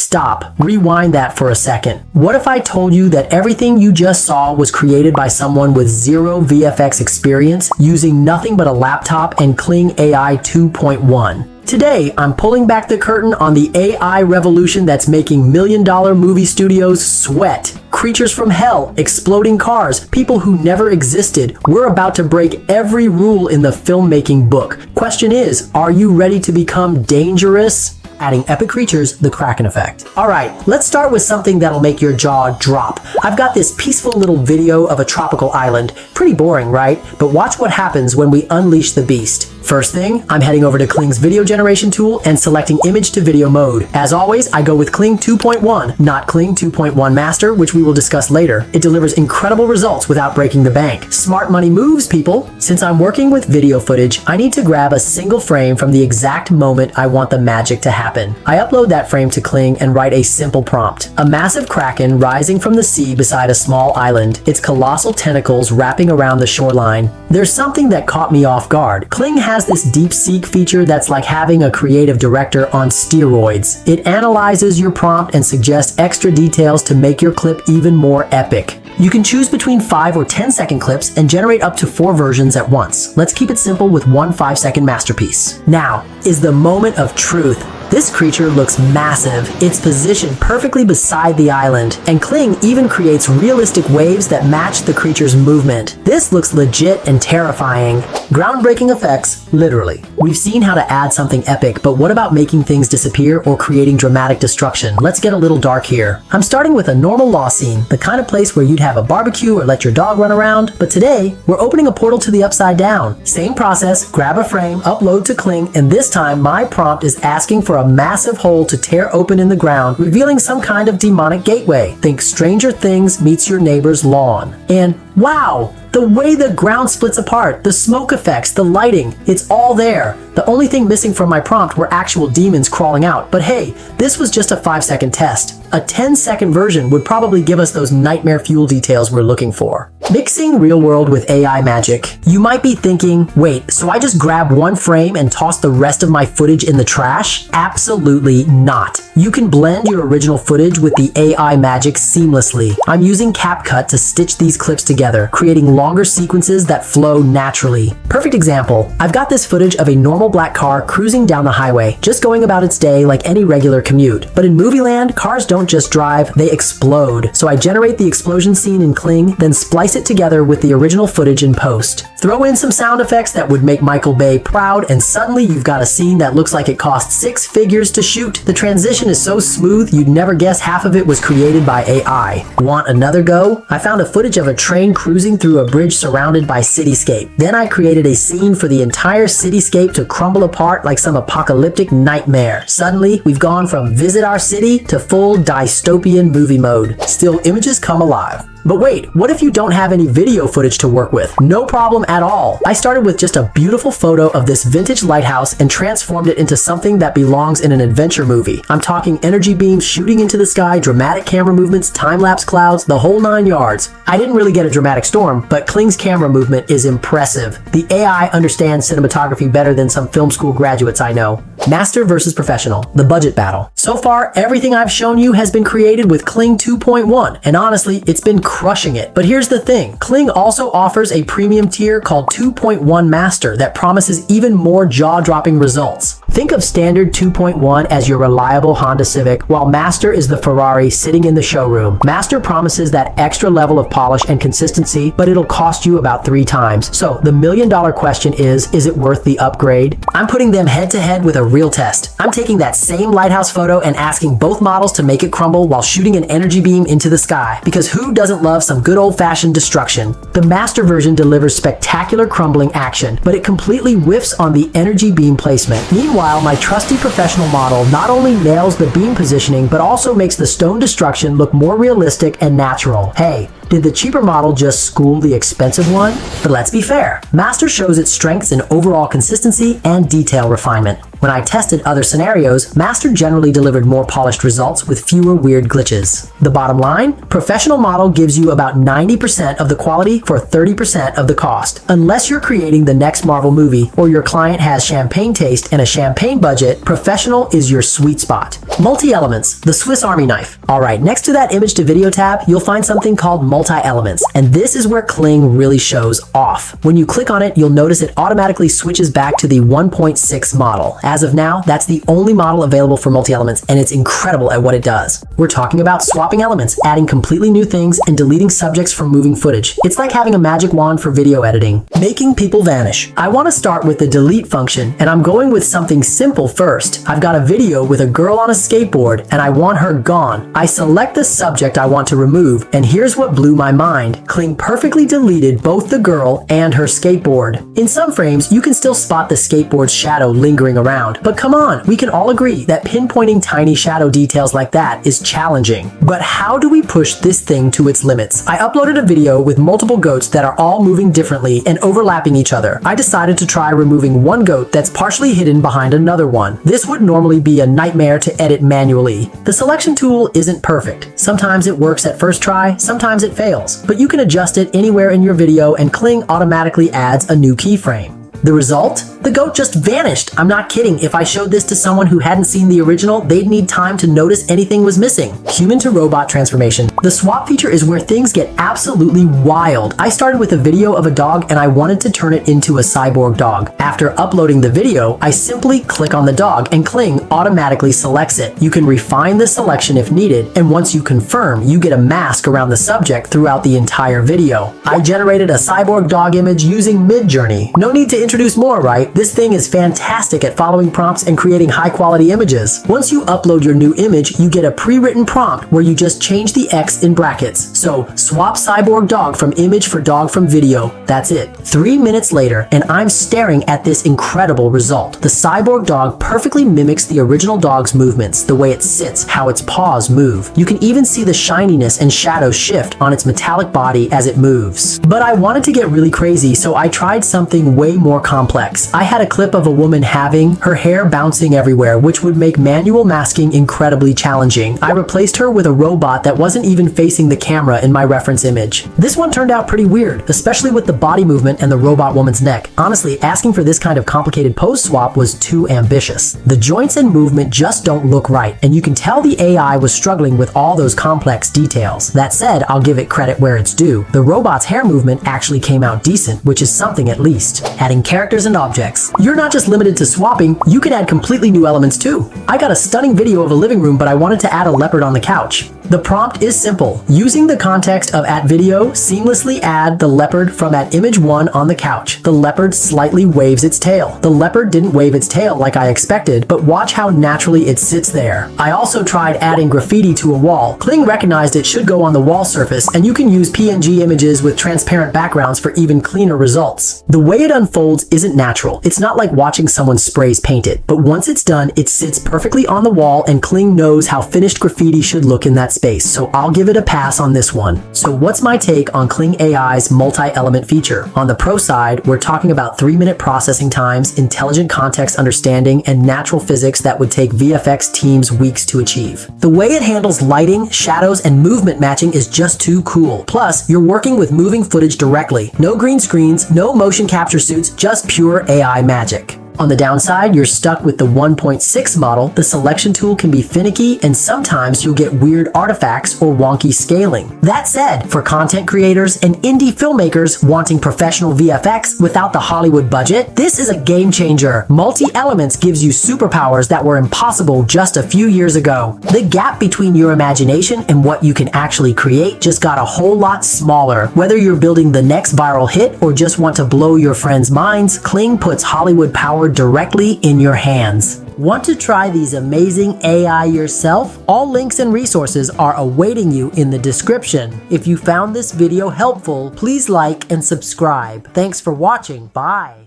stop. Rewind that for a second. What if I told you that everything you just saw was created by someone with zero VFX experience, using nothing but a laptop and Kling AI 2.1? Today, I'm pulling back the curtain on the AI revolution that's making million-dollar movie studios sweat. Creatures from hell, exploding cars, people who never existed. We're about to break every rule in the filmmaking book. Question is, are you ready to become dangerous? Adding epic creatures, the Kraken effect. Alright, let's start with something that'll make your jaw drop. I've got this peaceful little video of a tropical island. Pretty boring, right? But watch what happens when we unleash the beast. First thing, I'm heading over to Kling's video generation tool and selecting image to video mode. As always, I go with Kling 2.1, not Kling 2.1 Master, which we will discuss later. It delivers incredible results without breaking the bank. Smart money moves, people! Since I'm working with video footage, I need to grab a single frame from the exact moment I want the magic to happen. I upload that frame to Kling and write a simple prompt. A massive kraken rising from the sea beside a small island, its colossal tentacles wrapping around the shoreline. There's something that caught me off guard. Kling has this deep seek feature that's like having a creative director on steroids. It analyzes your prompt and suggests extra details to make your clip even more epic. You can choose between 5 or 10-second clips and generate up to 4 versions at once. Let's keep it simple with one 5-second masterpiece. Now is the moment of truth. This creature looks massive. It's positioned perfectly beside the island, and Kling even creates realistic waves that match the creature's movement. This looks legit and terrifying. Groundbreaking effects, literally. We've seen how to add something epic, but what about making things disappear or creating dramatic destruction? Let's get a little dark here. I'm starting with a normal law scene, the kind of place where you'd have a barbecue or let your dog run around, but today, we're opening a portal to the upside down. Same process, grab a frame, upload to Kling, and this time my prompt is asking for a massive hole to tear open in the ground, revealing some kind of demonic gateway. Think Stranger Things meets your neighbor's lawn. And wow! The way the ground splits apart, the smoke effects, the lighting, it's all there. The only thing missing from my prompt were actual demons crawling out. But hey, this was just a 5-second test. A 10-second version would probably give us those nightmare fuel details we're looking for. Mixing real world with AI magic. You might be thinking, wait, so I just grab one frame and toss the rest of my footage in the trash? Absolutely not. You can blend your original footage with the AI magic seamlessly. I'm using CapCut to stitch these clips together, creating longer sequences that flow naturally. Perfect example, I've got this footage of a normal black car cruising down the highway, just going about its day like any regular commute. But in movie land, cars don't just drive, they explode. So I generate the explosion scene in Kling, then splice it together with the original footage in post. Throw in some sound effects that would make Michael Bay proud, and suddenly you've got a scene that looks like it cost 6 figures to shoot. The transition is so smooth, you'd never guess half of it was created by AI. Want another go? I found a footage of a train cruising through a bridge surrounded by cityscape. Then I created a scene for the entire cityscape to crumble apart like some apocalyptic nightmare. Suddenly, we've gone from visit our city to full dystopian movie mode. Still, images come alive. But wait, what if you don't have any video footage to work with? No problem at all. I started with just a beautiful photo of this vintage lighthouse and transformed it into something that belongs in an adventure movie. I'm talking energy beams shooting into the sky, dramatic camera movements, time-lapse clouds, the whole 9 yards. I didn't really get a dramatic storm, but Kling's camera movement is impressive. The AI understands cinematography better than some film school graduates I know. Master versus professional, the budget battle. So far, everything I've shown you has been created with Kling 2.1, and honestly, it's been crushing it. But here's the thing, Kling also offers a premium tier called 2.1 Master that promises even more jaw-dropping results. Think of standard 2.1 as your reliable Honda Civic, while Master is the Ferrari sitting in the showroom. Master promises that extra level of polish and consistency, but it'll cost you about 3 times. So the million-dollar question is it worth the upgrade? I'm putting them head-to-head with a real test. I'm taking that same lighthouse photo and asking both models to make it crumble while shooting an energy beam into the sky, because who doesn't love some good old-fashioned destruction? The Master version delivers spectacular crumbling action, but it completely whiffs on the energy beam placement. Meanwhile, my trusty professional model not only nails the beam positioning, but also makes the stone destruction look more realistic and natural. Hey, did the cheaper model just school the expensive one? But let's be fair, Master shows its strengths in overall consistency and detail refinement. When I tested other scenarios, Master generally delivered more polished results with fewer weird glitches. The bottom line? Professional model gives you about 90% of the quality for 30% of the cost. Unless you're creating the next Marvel movie or your client has champagne taste and a champagne budget, professional is your sweet spot. Multi-elements, the Swiss Army knife. Alright, next to that image to video tab, you'll find something called multi-elements, and this is where Kling really shows off. When you click on it, you'll notice it automatically switches back to the 1.6 model. As of now, that's the only model available for multi-elements, and it's incredible at what it does. We're talking about swapping elements, adding completely new things, and deleting subjects from moving footage. It's like having a magic wand for video editing. Making people vanish. I want to start with the delete function, and I'm going with something simple first. I've got a video with a girl on a skateboard, and I want her gone. I select the subject I want to remove, and here's what blew my mind. Kling perfectly deleted both the girl and her skateboard. In some frames, you can still spot the skateboard's shadow lingering around, but come on, we can all agree that pinpointing tiny shadow details like that is challenging. But how do we push this thing to its limits? I uploaded a video with multiple goats that are all moving differently and overlapping each other. I decided to try removing one goat that's partially hidden behind another one. This would normally be a nightmare to edit manually. The selection tool isn't perfect. Sometimes it works at first try, sometimes it fails, but you can adjust it anywhere in your video and Kling automatically adds a new keyframe. The result? The goat just vanished. I'm not kidding. If I showed this to someone who hadn't seen the original, they'd need time to notice anything was missing. Human to robot transformation. The swap feature is where things get absolutely wild. I started with a video of a dog and I wanted to turn it into a cyborg dog. After uploading the video, I simply click on the dog and Kling automatically selects it. You can refine the selection if needed, and once you confirm, you get a mask around the subject throughout the entire video. I generated a cyborg dog image using Midjourney. No need to introduce more, right? This thing is fantastic at following prompts and creating high-quality images. Once you upload your new image, you get a pre-written prompt where you just change the X in brackets. So, swap cyborg dog from image for dog from video. That's it. 3 minutes later, and I'm staring at this incredible result. The cyborg dog perfectly mimics the original dog's movements, the way it sits, how its paws move. You can even see the shininess and shadow shift on its metallic body as it moves. But I wanted to get really crazy, so I tried something way more complex. I had a clip of a woman having her hair bouncing everywhere, which would make manual masking incredibly challenging. I replaced her with a robot that wasn't even facing the camera in my reference image. This one turned out pretty weird, especially with the body movement and the robot woman's neck. Honestly, asking for this kind of complicated pose swap was too ambitious. The joints and movement just don't look right, and you can tell the AI was struggling with all those complex details. That said, I'll give it credit where it's due. The robot's hair movement actually came out decent, which is something at least. Adding characters and objects. You're not just limited to swapping, you can add completely new elements too. I got a stunning video of a living room, but I wanted to add a leopard on the couch. The prompt is simple. Using the context of @video, seamlessly add the leopard from @image1 on the couch. The leopard slightly waves its tail. The leopard didn't wave its tail like I expected, but watch how naturally it sits there. I also tried adding graffiti to a wall. Kling recognized it should go on the wall surface, and you can use PNG images with transparent backgrounds for even cleaner results. The way it unfolds isn't natural. It's not like watching someone sprays paint it, but once it's done, it sits perfectly on the wall, and Kling knows how finished graffiti should look in that space, so I'll give it a pass on this one. So what's my take on Kling AI's multi-element feature? On the pro side, we're talking about 3-minute processing times, intelligent context understanding, and natural physics that would take VFX teams weeks to achieve. The way it handles lighting, shadows, and movement matching is just too cool. Plus, you're working with moving footage directly. No green screens, no motion capture suits, just pure AI magic. On the downside, you're stuck with the 1.6 model. The selection tool can be finicky, and sometimes you'll get weird artifacts or wonky scaling. That said, for content creators and indie filmmakers wanting professional VFX without the Hollywood budget, this is a game changer. Multi-elements gives you superpowers that were impossible just a few years ago. The gap between your imagination and what you can actually create just got a whole lot smaller. Whether you're building the next viral hit or just want to blow your friends' minds, Kling puts Hollywood power directly in your hands. Want to try these amazing AI yourself? All links and resources are awaiting you in the description. If you found this video helpful, please like and subscribe. Thanks for watching. Bye.